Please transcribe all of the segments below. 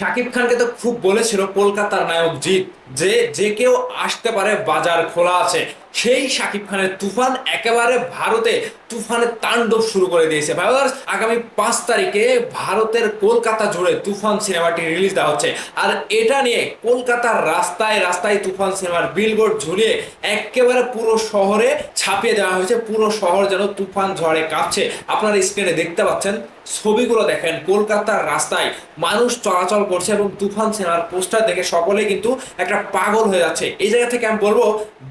শাকিব খানকে তো খুব বলেছিল কলকাতার নায়ক জিৎ যে যে কেউ আসতে পারে, বাজার খোলা আছে। সেই শাকিব খানের তুফান একেবারে ভারতে তুফানের তাণ্ডব শুরু করে দিয়েছে। ভাইয়ার্স, আগামী 5 তারিখে ভারতের কলকাতা জুড়ে তুফান সিনেমাটি রিলিজ দেওয়া হচ্ছে। আর এটা নিয়ে কলকাতার রাস্তায় রাস্তায় তুফান সিনেমার বিলবোর্ড ঝুলিয়ে একেবারে পুরো শহরে ছাপিয়ে দেওয়া হয়েছে। পুরো শহর যেন তুফান ঝড়ে কাঁপছে। আপনারা স্ক্রিনে দেখতে পাচ্ছেন, ছবিগুলো দেখেন, কলকাতার রাস্তায় মানুষ চলাচল করছে এবং তুফান সিনেমার পোস্টার দেখে সকলেই কিন্তু একটা পাগল হয়ে যাচ্ছে। এই জায়গা থেকে আমি বলবো,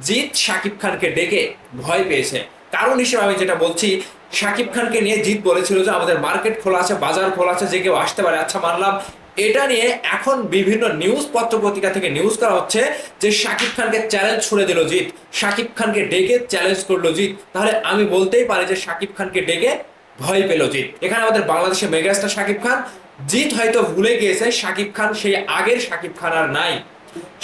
জিৎ শাকিব খানকে ডেকে ভয় পেয়েছে। কারণ হিসেবে আমি যেটা বলছি, শাকিব খানকে নিয়ে জিৎ বলেছিল যে আমাদের মার্কেট খোলা আছে, বাজার খোলা আছে, যে কেউ আসতে পারে। আচ্ছা, মানলাম। এটা নিয়ে এখন বিভিন্ন নিউজ পত্র পত্রিকা থেকে নিউজ করা হচ্ছে যে শাকিব খানকে চ্যালেঞ্জ ছুড়ে দিল জিৎ, শাকিব খানকে ডেকে চ্যালেঞ্জ করলো জিৎ। তাহলে আমি বলতেই পারি যে শাকিব খানকে ডেকে ভয় পেল জিৎ। এখানে আমাদের বাংলাদেশের মেগাস্টার শাকিব খান, জিৎ হয়তো ভুলে গিয়েছে শাকিব খান সেই আগের শাকিব খান আর নাই।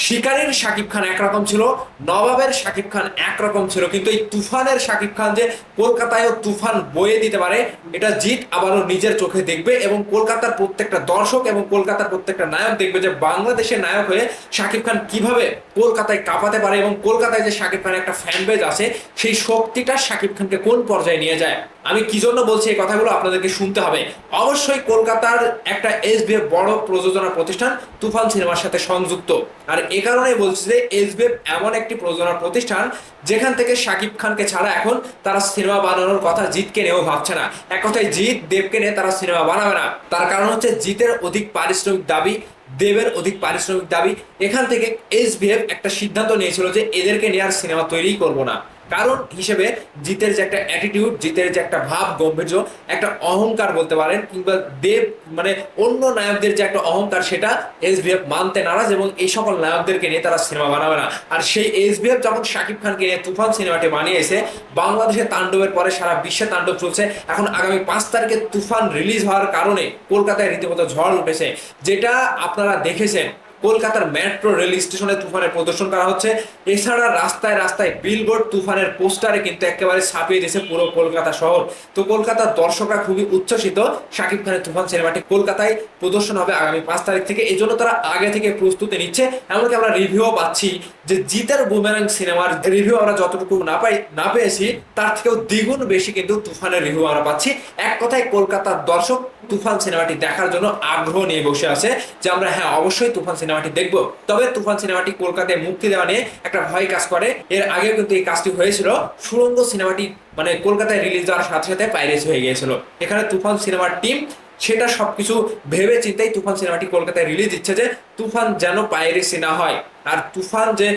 শিকারীর শাকিব খান একরকম ছিল, নবাবের শাকিব খান একরকম ছিল, কিন্তু এই তুফানের শাকিব খান যে কলকাতায়ও তুফান বয়ে দিতে পারে, এটা জিৎ আবারও নিজের চোখে দেখবে। এবং কলকাতার প্রত্যেকটা দর্শক এবং কলকাতার প্রত্যেকটা নায়ক দেখবে যে বাংলাদেশের নায়ক হয়ে শাকিব খান কিভাবে কলকাতায় কাঁপাতে পারে এবং কলকাতায় যে শাকিব খানের একটা ফ্যান বেজ আছে, সেই শক্তিটা শাকিব খানকে কোন পর্যায়ে নিয়ে যায়। আমি কি জন্য বলছি এই কথাগুলো আপনাদেরকে শুনতে হবে। অবশ্যই কলকাতার একটা এসবিএফ বড় প্রযোজনা প্রতিষ্ঠান তুফান সিনেমার সাথে সংযুক্ত। আর এ কারণে বলছি যে এসবিএফ এমন একটি প্রযোজনা প্রতিষ্ঠান যেখান থেকে শাকিব খানকে ছাড়া এখন তারা সিনেমা বানানোর কথা জিতকে নিয়েও ভাবছে না। এক কথায় জিৎ দেবকে নিয়ে তারা সিনেমা বানাবে না। তার কারণ হচ্ছে জিতের অধিক পারিশ্রমিক দাবি, দেবের অধিক পারিশ্রমিক দাবি। এখান থেকে এসবিএফ একটা সিদ্ধান্ত নিয়েছিল যে এদেরকে নিয়ে আর সিনেমা তৈরি করবো না। কারণ হিসেবে জিতের যে একটা অ্যাটিটিউড, জিতের যে একটা ভাব গাম্ভীর্য, একটা অহংকার বলতে পারেন, কিংবা দেব মানে অন্য নায়কদের যে একটা অহংকার, সেটা এসবিএফ মানতে নারাজ এবং এই সকল নায়কদেরকে নিয়ে তারা সিনেমা বানাবে না। আর সেই এসবিএফ যখন শাকিব খানকে নিয়ে তুফান সিনেমাটি বানিয়েছে, বাংলাদেশে তাণ্ডবের পরে সারা বিশ্বে তাণ্ডব চলছে। এখন আগামী 5 তারিখে তুফান রিলিজ হওয়ার কারণে কলকাতায় রীতিমতো ঝড় উঠেছে, যেটা আপনারা দেখেছেন। কলকাতার মেট্রো রেল স্টেশনে তুফানের প্রদর্শন করা হচ্ছে। এছাড়া রাস্তায় রাস্তায় বিলবোর্ড তুফানের পোস্টারে কিন্তু একেবারে ছাপিয়ে দিয়েছে পুরো কলকাতা শহর। তো কলকাতার দর্শকরা খুবই উচ্ছ্বসিত। শাকিব খানের তুফান সিনেমাটি কলকাতায় প্রদর্শন হবে আগামী 5 তারিখ থেকে। এই জন্য তারা আগে থেকে প্রস্তুতি নিচ্ছে। এমনকি আমরা রিভিউ পাচ্ছি যে জিতের বুমেরাং সিনেমার রিভিউ আমরা যতটুকু না পেয়েছি, তার থেকেও দ্বিগুণ বেশি কিন্তু তুফানের রিভিউ আমরা পাচ্ছি। এক কথায় কলকাতার দর্শক তুফান সিনেমাটি দেখার জন্য আগ্রহ নিয়ে বসে আছে যে আমরা হ্যাঁ অবশ্যই তুফান সিনেমাটি দেখবো। তবে তুফান সিনেমাটি কলকাতায় মুক্তি দেওয়া নিয়ে একটা ভয় কাজ করে। এর আগেও কিন্তু এই কাজটি হয়েছিল। সুড়ঙ্গ সিনেমাটি মানে কলকাতায় রিলিজ দেওয়ার সাথে সাথে পাইরেসি হয়ে গিয়েছিল। এখানে তুফান সিনেমার টিম সেটা সবকিছু ভেবে চিন্তাই তুফান সিনেমাটি কলকাতায় রিলিজ দিচ্ছে যে তুফান যেন পাইরেসি না হয়। আর তুফান যে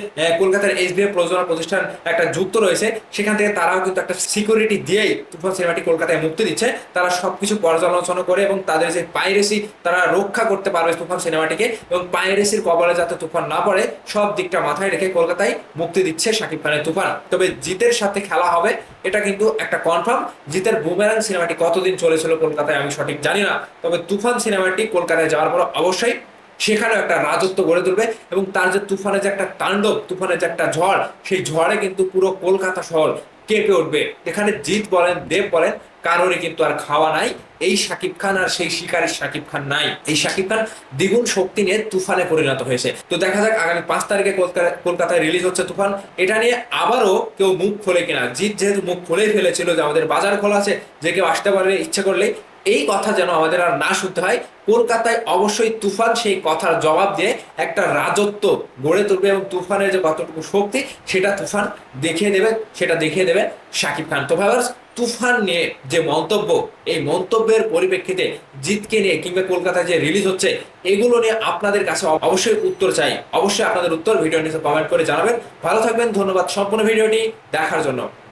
কলকাতার এসবিএফ প্রযোজনা প্রতিষ্ঠান একটা যুক্ত রয়েছে, সেখান থেকে তারাও কিন্তু একটা সিকিউরিটি দিয়েই তুফান সিনেমাটি কলকাতায় মুক্তি দিচ্ছে। তারা সবকিছু পর্যালোচনা করে এবং তাদের যে পাইরেসি, তারা রক্ষা করতে পারবে তুফান সিনেমাটিকে, এবং পাইরেসির কবলে যাতে তুফান না পড়ে সব দিকটা মাথায় রেখে কলকাতায় মুক্তি দিচ্ছে শাকিব খানের তুফান। তবে জিতের সাথে খেলা হবে এটা কিন্তু একটা কনফার্ম। জিতের বুমেরাং সিনেমাটি কতদিন চলেছিল কলকাতায় আমি সঠিক জানি না, তবে তুফান সিনেমাটি কলকাতায় যাওয়ার পর অবশ্যই সেখানেও একটা রাজত্ব গড়ে তুলবে। এবং তার যে তুফানের যে একটা তাণ্ডব, তুফানের যে একটা ঝড়, সেই ঝড়ে কিন্তু পুরো কলকাতা শহর কেঁপে উঠবে। এখানে জিৎ বলেন, দেব বলেন, কারোরই কিন্তু আর খাওয়া নাই। এই শাকিব খান আর সেই শিকারী শাকিব খান নাই। এই শাকিব খান দ্বিগুণ শক্তি নিয়ে তুফানে পরিণত হয়েছে। তো দেখা যাক আগামী 5 তারিখে কলকাতায় রিলিজ হচ্ছে তুফান। এটা নিয়ে আবারও কেউ মুখ খোলে কিনা। জিৎ যেহেতু মুখ খুলেই ফেলেছিল যে আমাদের বাজার খোলা আছে, যে কেউ আসতে পারবে ইচ্ছে করলে, এই কথা যেন আমাদের আর না শুনতে হয়। কলকাতায় অবশ্যই তুফান সেই কথার জবাব দিয়ে একটা রাজত্ব গড়ে তুলবে এবং তুফানের যে কতটুকু শক্তি সেটা তুফান দেখিয়ে দেবে, সেটা দেখিয়ে দেবে শাকিব খান। তো ভাইবার্স, তুফান নিয়ে যে মন্তব্য, এই মন্তব্যের পরিপ্রেক্ষিতে জিতকে নিয়ে কিংবা কলকাতায় যে রিলিজ হচ্ছে, এগুলো নিয়ে আপনাদের কাছে অবশ্যই উত্তর চাই। অবশ্যই আপনাদের উত্তর ভিডিও নিচে কমেন্ট করে জানাবেন। ভালো থাকবেন, ধন্যবাদ সম্পূর্ণ ভিডিওটি দেখার জন্য।